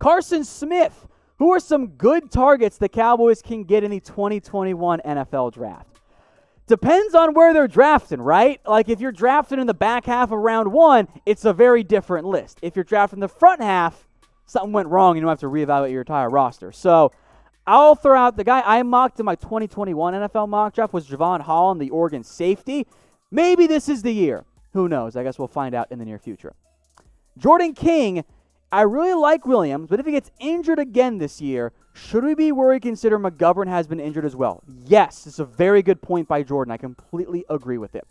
Carson Smith. Who are some good targets the Cowboys can get in the 2021 NFL Draft? Depends on where they're drafting, right? Like if you're drafting in the back half of round 1, it's a very different list. If you're drafting the front half, something went wrong and you don't have to reevaluate your entire roster. So I'll throw out the guy I mocked in my 2021 NFL mock draft was Javon Holland, the Oregon safety. Maybe this is the year. Who knows? I guess we'll find out in the near future. Jordan King, I really like Williams, but if he gets injured again this year, should we be worried considering McGovern has been injured as well? Yes, it's a very good point by Jordan. I completely agree with it.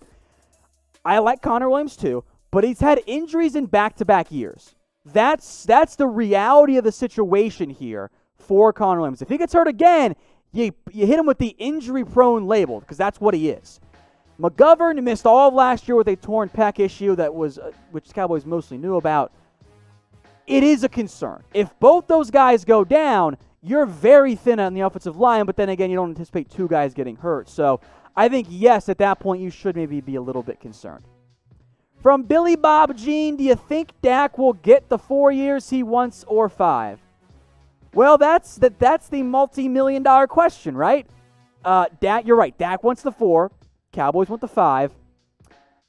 I like Connor Williams too, but he's had injuries in back-to-back years. That's the reality of the situation here for Connor Williams. If he gets hurt again, you hit him with the injury-prone label because that's what he is. McGovern missed all of last year with a torn pec issue that was, which the Cowboys mostly knew about. It is a concern. If both those guys go down, you're very thin on the offensive line, but then again, you don't anticipate two guys getting hurt. So I think, yes, at that point, you should maybe be a little bit concerned. From Billy Bob Jean, do you think Dak will get the 4 years he wants or 5? Well, that's the multi-million-dollar question, right? Dak, you're right. Dak wants the 4. Cowboys want the 5.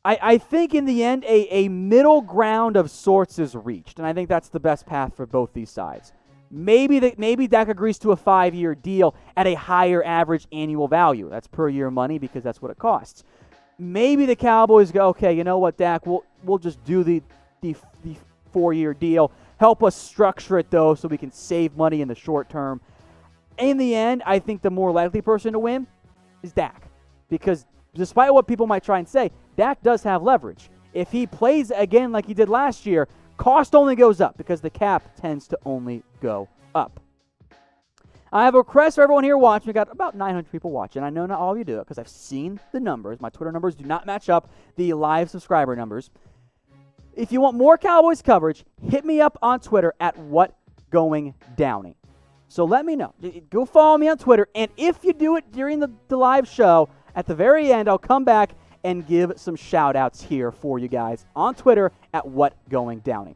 I think in the end, a middle ground of sorts is reached, and I think that's the best path for both these sides. Maybe Dak agrees to a 5-year deal at a higher average annual value. That's per year money because that's what it costs. Maybe the Cowboys go, okay, you know what, Dak, we'll just do the 4-year deal. Help us structure it, though, so we can save money in the short term. In the end, I think the more likely person to win is Dak because despite what people might try and say, Dak does have leverage. If he plays again like he did last year, cost only goes up because the cap tends to only go up. I have a request for everyone here watching. We got about 900 people watching. I know not all of you do it because I've seen the numbers. My Twitter numbers do not match up the live subscriber numbers. If you want more Cowboys coverage, hit me up on Twitter at WhatGoingDowney. So let me know. Go follow me on Twitter, and if you do it during the live show, at the very end, I'll come back and give some shout-outs here for you guys on Twitter at WhatGoingDowney.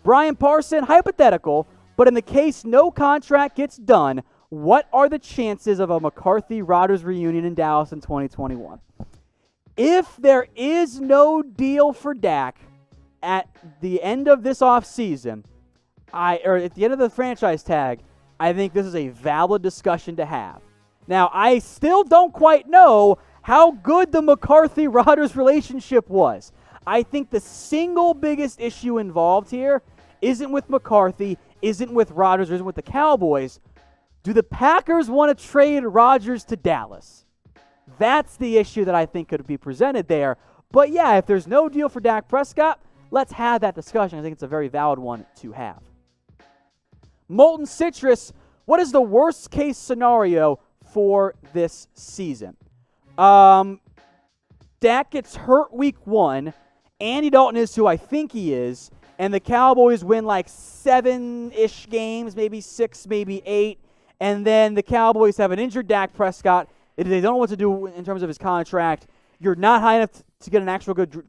Brian Parson, hypothetical, but in the case no contract gets done, what are the chances of a McCarthy-Rodgers reunion in Dallas in 2021? If there is no deal for Dak at the end of this offseason, or at the end of the franchise tag, I think this is a valid discussion to have. Now, I still don't quite know how good the McCarthy-Rodgers relationship was. I think the single biggest issue involved here isn't with McCarthy, isn't with Rodgers, or isn't with the Cowboys. Do the Packers want to trade Rodgers to Dallas? That's the issue that I think could be presented there. But yeah, if there's no deal for Dak Prescott, let's have that discussion. I think it's a very valid one to have. Molten Citrus, what is the worst case scenario for this season? Dak gets hurt week 1. Andy Dalton is who I think he is. And the Cowboys win like 7-ish games, maybe 6, maybe 8. And then the Cowboys have an injured Dak Prescott. They don't know what to do in terms of his contract. You're not high enough to get an actual good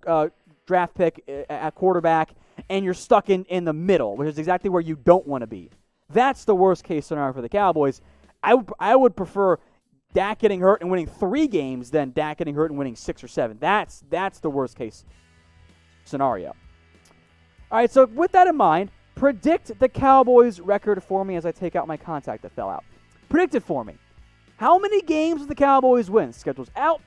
draft pick at quarterback. And you're stuck in the middle, which is exactly where you don't want to be. That's the worst case scenario for the Cowboys. I would prefer Dak getting hurt and winning 3 games than Dak getting hurt and winning 6 or 7. That's the worst case scenario. All right, so with that in mind, predict the Cowboys record for me as I take out my contact that fell out. Predict it for me. How many games will the Cowboys win? Schedule's out.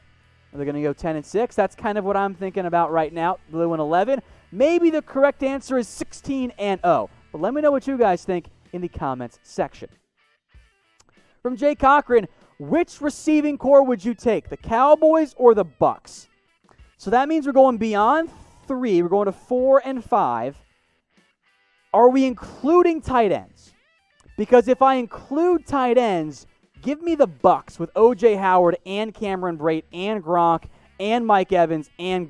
Are they going to go 10-6? That's kind of what I'm thinking about right now. They'll win 11. Maybe the correct answer is 16-0. But let me know what you guys think in the comments section. From Jay Cochran, which receiving core would you take, the Cowboys or the Bucks? So that means we're going beyond 3. We're going to 4 and 5. Are we including tight ends? Because if I include tight ends, give me the Bucks with O.J. Howard and Cameron Brate and Gronk and Mike Evans and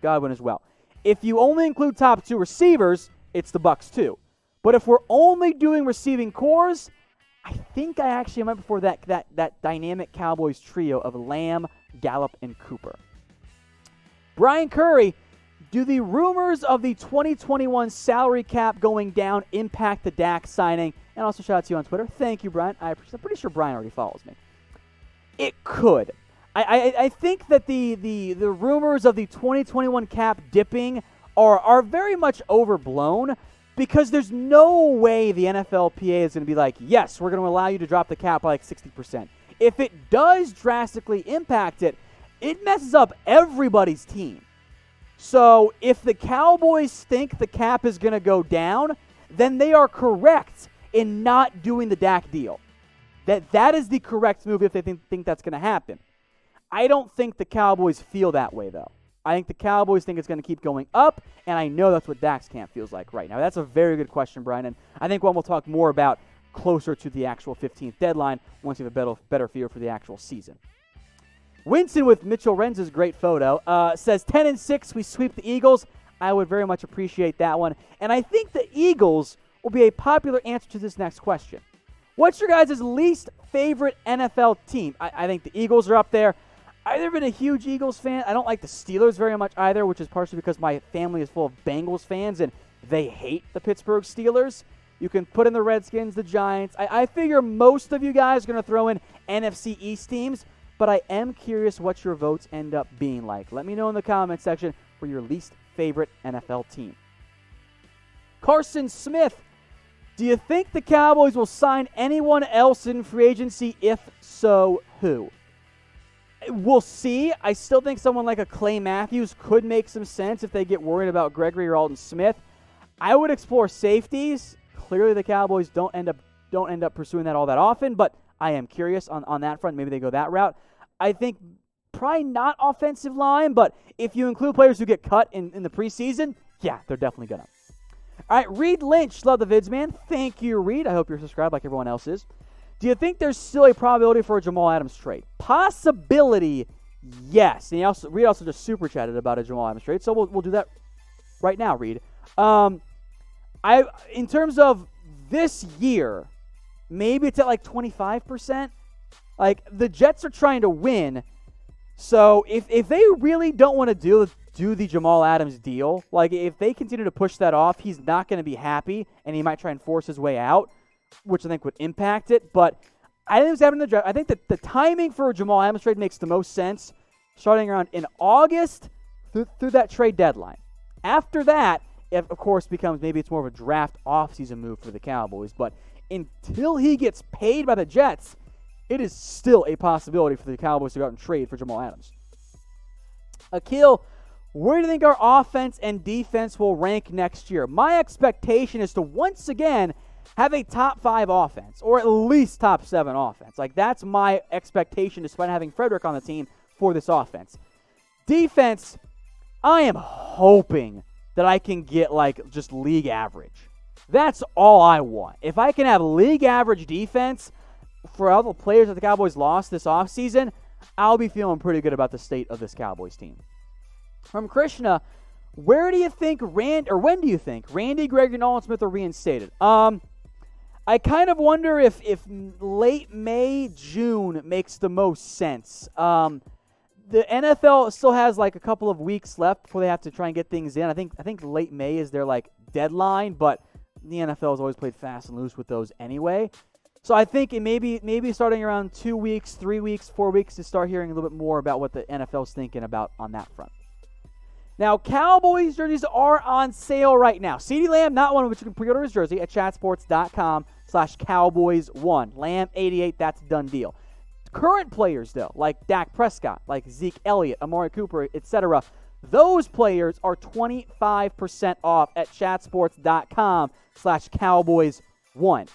Godwin as well. If you only include top 2 receivers, it's the Bucks too. But if we're only doing receiving cores, I think I actually might prefer that dynamic Cowboys trio of Lamb, Gallup, and Cooper. Brian Curry, Do the rumors of the 2021 salary cap going down impact the Dak signing? And also shout out to you on Twitter. Thank you, Brian. I'm pretty sure Brian already follows me. It could. I think that the rumors of the 2021 cap dipping are very much overblown, because there's no way the NFLPA is going to be like, yes, we're going to allow you to drop the cap by like 60%. If it does drastically impact it, it messes up everybody's team. So if the Cowboys think the cap is going to go down, then they are correct in not doing the Dak deal. That is the correct move if they think that's going to happen. I don't think the Cowboys feel that way, though. I think the Cowboys think it's going to keep going up, and I know that's what Dak's camp feels like right now. That's a very good question, Brian, and I think one we'll talk more about closer to the actual 15th deadline once we have a better feel for the actual season. Winston with Mitchell Renz's great photo says 10-6, we sweep the Eagles. I would very much appreciate that one, and I think the Eagles will be a popular answer to this next question. What's your guys' least favorite NFL team? I think the Eagles are up there. I've never been a huge Eagles fan. I don't like the Steelers very much either, which is partially because my family is full of Bengals fans, and they hate the Pittsburgh Steelers. You can put in the Redskins, the Giants. I figure most of you guys are going to throw in NFC East teams, but I am curious what your votes end up being like. Let me know in the comment section for your least favorite NFL team. Carson Smith, do you think the Cowboys will sign anyone else in free agency? If so, who? We'll see. I still think someone like a Clay Matthews could make some sense if they get worried about Gregory or Aldon Smith. I would explore safeties. Clearly, the Cowboys don't end up pursuing that all that often, but I am curious on that front. Maybe they go that route. I think probably not offensive line, but if you include players who get cut in the preseason, yeah, they're definitely going to. All right, Reed Lynch, love the vids, man. Thank you, Reed. I hope you're subscribed like everyone else is. Do you think there's still a probability for a Jamal Adams trade? Possibility, yes. And Reed also just super chatted about a Jamal Adams trade, so we'll do that right now, Reed. In terms of this year, maybe it's at like 25%. Like, the Jets are trying to win, so if they really don't want to do the Jamal Adams deal, like if they continue to push that off, he's not going to be happy, and he might try and force his way out, which I think would impact it. But I think it's happening in the draft. I think that the timing for a Jamal Adams trade makes the most sense, starting around in August through that trade deadline. After that, it, of course, becomes maybe it's more of a draft offseason move for the Cowboys. But until he gets paid by the Jets, it is still a possibility for the Cowboys to go out and trade for Jamal Adams. Akil, where do you think our offense and defense will rank next year? My expectation is to once again have a top 5 offense, or at least top 7 offense. Like, that's my expectation despite having Frederick on the team for this offense. Defense, I am hoping that I can get, like, just league average. That's all I want. If I can have league average defense for all the players that the Cowboys lost this offseason, I'll be feeling pretty good about the state of this Cowboys team. From Krishna, when do you think Randy, Gregory, and Aldon Smith are reinstated? I kind of wonder if late May, June makes the most sense. The NFL still has like a couple of weeks left before they have to try and get things in. I think late May is their like deadline, but the NFL has always played fast and loose with those anyway. So I think it maybe starting around 2 weeks, 3 weeks, 4 weeks to start hearing a little bit more about what the NFL's thinking about on that front. Now, Cowboys jerseys are on sale right now. CeeDee Lamb, not one of which you can pre-order his jersey at chatsports.com/Cowboys1. Lamb 88, that's a done deal. Current players, though, like Dak Prescott, like Zeke Elliott, Amari Cooper, etc., those players are 25% off at chatsports.com/Cowboys1.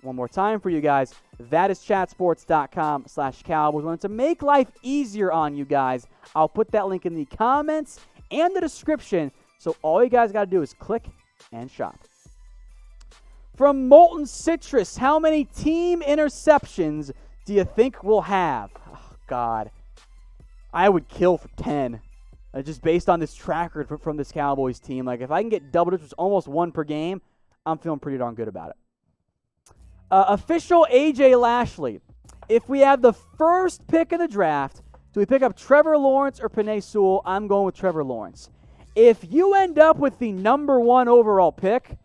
One more time for you guys. That is chatsports.com/Cowboys1. To make life easier on you guys, I'll put that link in the comments and the description, so all you guys got to do is click and shop. From Molten Citrus, how many team interceptions do you think we'll have? Oh, God. I would kill for 10. Just based on this track record from this Cowboys team. Like, if I can get double digits, almost 1 per game, I'm feeling pretty darn good about it. Official AJ Lashley. If we have the first pick of the draft, do we pick up Trevor Lawrence or Penei Sewell? I'm going with Trevor Lawrence. If you end up with the number 1 overall pick,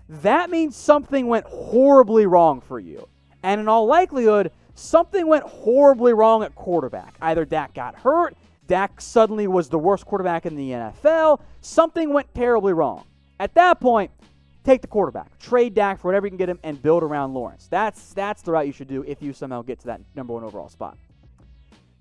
that means something went horribly wrong for you. And in all likelihood, something went horribly wrong at quarterback. Either Dak got hurt, Dak suddenly was the worst quarterback in the NFL, something went terribly wrong. At that point, take the quarterback. Trade Dak for whatever you can get him and build around Lawrence. That's the route you should do if you somehow get to that number 1 overall spot.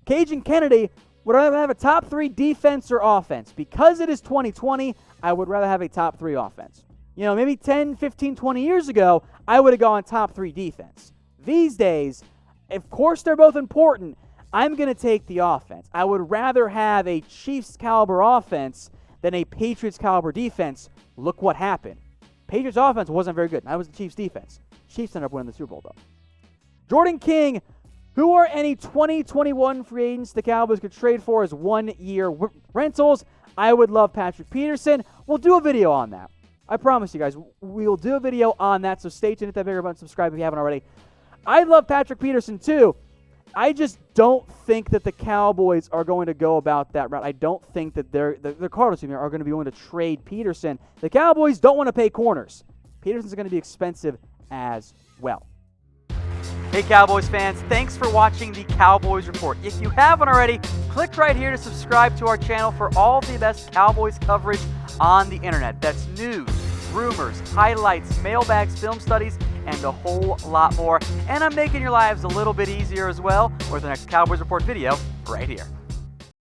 Cajun Kennedy, would I rather have a top 3 defense or offense? Because it is 2020, I would rather have a top 3 offense. You know, maybe 10, 15, 20 years ago, I would have gone top 3 defense. These days, of course they're both important, I'm going to take the offense. I would rather have a Chiefs-caliber offense than a Patriots-caliber defense. Look what happened. Patriots' offense wasn't very good. That was the Chiefs' defense. Chiefs ended up winning the Super Bowl, though. Jordan King, who are any 2021 free agents the Cowboys could trade for as 1-year rentals? I would love Patrick Peterson. We'll do a video on that. I promise you guys, we'll do a video on that, so stay tuned, hit that bigger button, subscribe if you haven't already. I love Patrick Peterson too. I just don't think that the Cowboys are going to go about that route. I don't think that the Cardinals are going to be willing to trade Peterson. The Cowboys don't want to pay corners. Peterson's going to be expensive as well. Hey Cowboys fans, thanks for watching the Cowboys Report. If you haven't already, click right here to subscribe to our channel for all the best Cowboys coverage on the internet. That's news, rumors, highlights, mailbags, film studies, and a whole lot more. And I'm making your lives a little bit easier as well with the next Cowboys Report video right here.